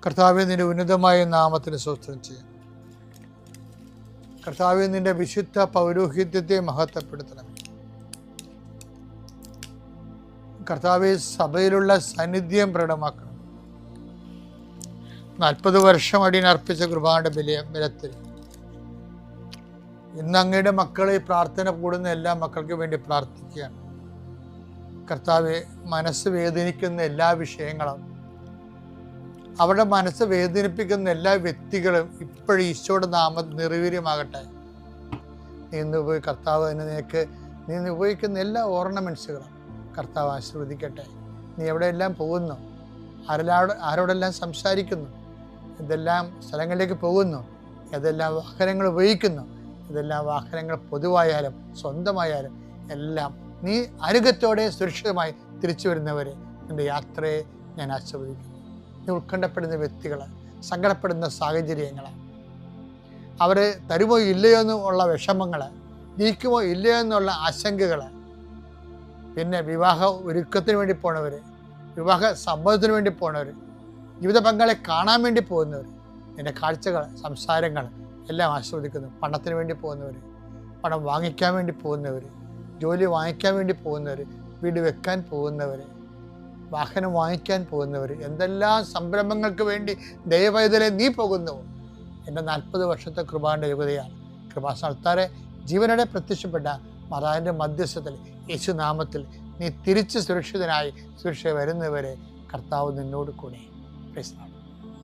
കർത്താവേ, നിന്റെ ഉന്നതമായ നാമത്തിന് സ്തോത്രം ചെയ്യാം. കർത്താവേ, നിന്റെ വിശുദ്ധ പൗരോഹിത്യത്തെ മഹത്വപ്പെടുത്തണം. കർത്താവേ, സഭയിലുള്ള സാന്നിധ്യം പ്രകടമാക്കണം. 40 വർഷം അടിയനർപ്പിച്ച കൃപാന്റെ ബലത്തിൽ ഇന്ന് അങ്ങയുടെ മക്കളെ പ്രാർത്ഥന കൂടുന്ന എല്ലാ മക്കൾക്ക് വേണ്ടി പ്രാർത്ഥിക്കുകയാണ്. കർത്താവെ, മനസ്സ് വേദനിക്കുന്ന എല്ലാ വിഷയങ്ങളും, അവരുടെ മനസ്സ് വേദനിപ്പിക്കുന്ന എല്ലാ വ്യക്തികളും ഇപ്പോഴും ഈശോയുടെ നാമം നിർവീര്യമാകട്ടെ. കർത്താവ് നീ ഉപയോഗിക്കുന്ന എല്ലാ ഓർണമെൻറ്റ്സുകളും കർത്താവ് ആശീർവദിക്കട്ടെ. നീ എവിടെയെല്ലാം പോകുന്നു, ആരോടെല്ലാം സംസാരിക്കുന്നു, ഇതെല്ലാം സ്ഥലങ്ങളിലേക്ക് പോകുന്നു, ഏതെല്ലാം വാഹനങ്ങൾ ഉപയോഗിക്കുന്നു, ഇതെല്ലാം വാഹനങ്ങൾ പൊതുവായാലും സ്വന്തമായാലും എല്ലാം നീ അനുഗത്തോടെ സുരക്ഷിതമായി തിരിച്ചു വരുന്നവരെ നിൻ്റെ യാത്രയെ ഞാൻ ആശീർവദിക്കുന്നു. നീ ഉത്കണ്ഠപ്പെടുന്ന വ്യക്തികൾ, സങ്കടപ്പെടുന്ന സാഹചര്യങ്ങൾ, അവർ തരുമോ ഇല്ലയോ എന്നുള്ള വിഷമങ്ങൾ, നീക്കുമോ ഇല്ലയോ എന്നുള്ള ആശങ്കകൾ, പിന്നെ വിവാഹ ഒരുക്കത്തിന് വേണ്ടി പോണവർ, വിവാഹ സമ്മതത്തിന് വേണ്ടി പോണവർ, ജീവിത പങ്കാളെ കാണാൻ വേണ്ടി പോകുന്നവർ, നിൻ്റെ കാഴ്ചകൾ, സംസാരങ്ങൾ എല്ലാം ആസ്വദിക്കുന്നു. പണത്തിന് വേണ്ടി പോകുന്നവർ, പണം വാങ്ങിക്കാൻ വേണ്ടി പോകുന്നവർ, ജോലി വാങ്ങിക്കാൻ വേണ്ടി പോകുന്നവർ, വീട് വെക്കാൻ പോകുന്നവർ, വാഹനം വാങ്ങിക്കാൻ പോകുന്നവർ, എന്തെല്ലാം സംരംഭങ്ങൾക്ക് വേണ്ടി ദൈവവൈതലെ നീ പോകുന്നുവോ, എൻ്റെ 40 വർഷത്തെ കൃപാന്റെ യുഗതയാണ്. കൃപാസ്ഥാനത്താറെ ജീവനോടെ പ്രത്യക്ഷപ്പെട്ട മാതാവിൻ്റെ മധ്യസ്ഥത്തിൽ യേശുനാമത്തിൽ നീ തിരിച്ച് സുരക്ഷിതനായി സുരക്ഷ വരുന്നവരെ കർത്താവ് നിന്നോട് കൂടെ.